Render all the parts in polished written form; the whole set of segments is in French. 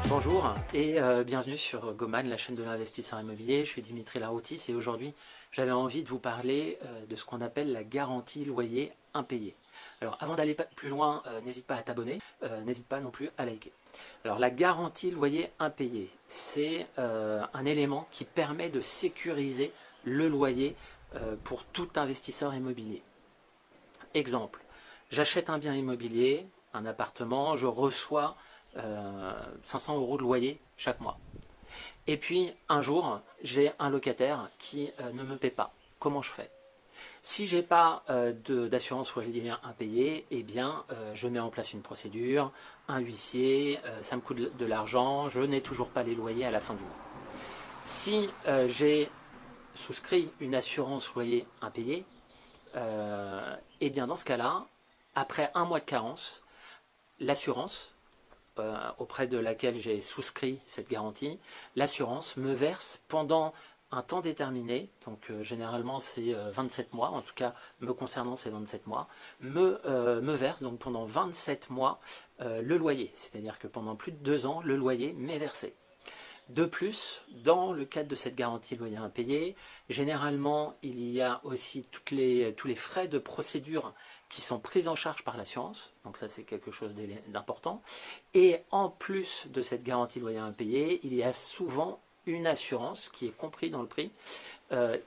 Bonjour et bienvenue sur Goman, la chaîne de l'investisseur immobilier. Je suis Dimitri Laroutis et aujourd'hui j'avais envie de vous parler de ce qu'on appelle la garantie loyer impayé. Alors avant d'aller plus loin, n'hésite pas à t'abonner, n'hésite pas non plus à liker. Alors la garantie loyer impayé, c'est un élément qui permet de sécuriser le loyer pour tout investisseur immobilier. Exemple, j'achète un bien immobilier, un appartement, je reçois 500 € de loyer chaque mois. Et puis un jour, j'ai un locataire qui ne me paie pas. Comment je fais? Si je n'ai pas d'assurance loyer impayé, eh bien, je mets en place une procédure, un huissier, ça me coûte de l'argent, je n'ai toujours pas les loyers à la fin du mois. Si j'ai souscrit une assurance loyer impayé, eh bien dans ce cas-là, après un mois de carence, l'assurance auprès de laquelle j'ai souscrit cette garantie, l'assurance me verse pendant un temps déterminé, donc généralement c'est 27 mois, en tout cas me concernant c'est 27 mois, me verse donc pendant 27 mois le loyer, c'est-à-dire que pendant plus de 2 ans, le loyer m'est versé. De plus, dans le cadre de cette garantie loyer impayé, généralement il y a aussi tous les frais de procédure qui sont pris en charge par l'assurance, donc ça c'est quelque chose d'important. Et en plus de cette garantie loyer impayé, il y a souvent une assurance qui est comprise dans le prix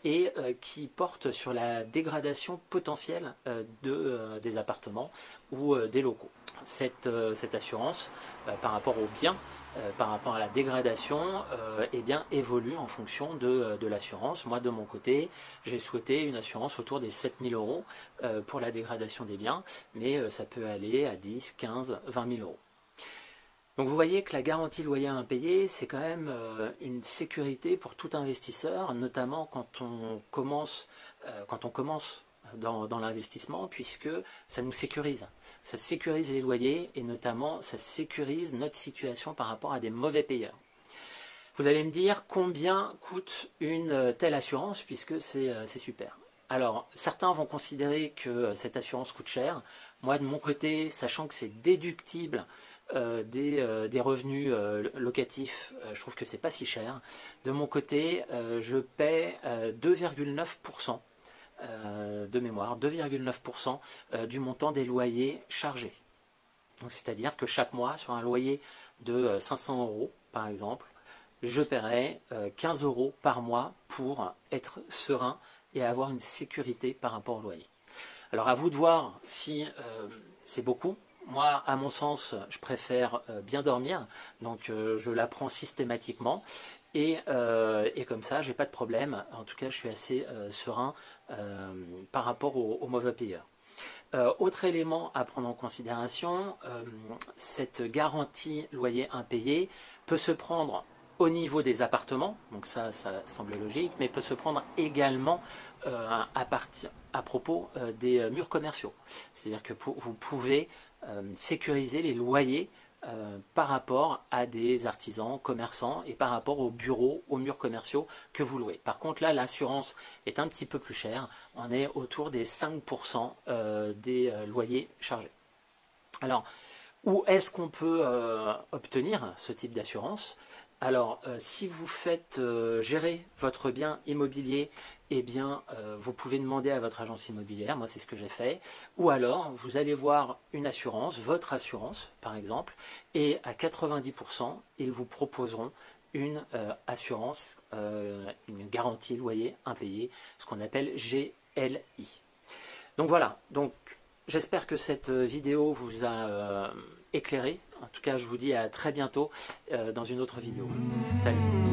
et qui porte sur la dégradation potentielle des appartements ou des locaux. Cette assurance, par rapport au bien, par rapport à la dégradation, eh bien, évolue en fonction de l'assurance. Moi, de mon côté, j'ai souhaité une assurance autour des 7 000 € pour la dégradation des biens, mais ça peut aller à 10, 15, 20 000 €. Donc vous voyez que la garantie loyer impayé, c'est quand même une sécurité pour tout investisseur, notamment quand on commence dans l'investissement, puisque ça nous sécurise. Ça sécurise les loyers et notamment ça sécurise notre situation par rapport à des mauvais payeurs. Vous allez me dire combien coûte une telle assurance, puisque c'est super. Alors, certains vont considérer que cette assurance coûte cher. Moi, de mon côté, sachant que c'est déductible des revenus locatifs, je trouve que c'est pas si cher. De mon côté, je paie 2,9% de mémoire, 2,9% du montant des loyers chargés. C'est-à-dire que chaque mois, sur un loyer de 500 € par exemple, je paierai 15 € par mois pour être serein et avoir une sécurité par rapport au loyer. Alors à vous de voir si c'est beaucoup. Moi, à mon sens, je préfère bien dormir, donc je la prends systématiquement et comme ça, j'ai pas de problème. En tout cas, je suis assez serein par rapport aux mauvais payeurs. Autre élément à prendre en considération, cette garantie loyer impayé peut se prendre au niveau des appartements, donc ça semble logique, mais peut se prendre également à propos des murs commerciaux. C'est-à-dire que vous pouvez sécuriser les loyers par rapport à des artisans, commerçants et par rapport aux bureaux, aux murs commerciaux que vous louez. Par contre, là, l'assurance est un petit peu plus chère. On est autour des 5% des loyers chargés. Alors, où est-ce qu'on peut obtenir ce type d'assurance? Alors, si vous faites gérer votre bien immobilier, eh bien, vous pouvez demander à votre agence immobilière, moi c'est ce que j'ai fait, ou alors vous allez voir une assurance, votre assurance par exemple, et à 90%, ils vous proposeront une assurance, une garantie loyer impayé, ce qu'on appelle GLI. Donc voilà, donc j'espère que cette vidéo vous a éclairé. En tout cas, je vous dis à très bientôt dans une autre vidéo. Salut!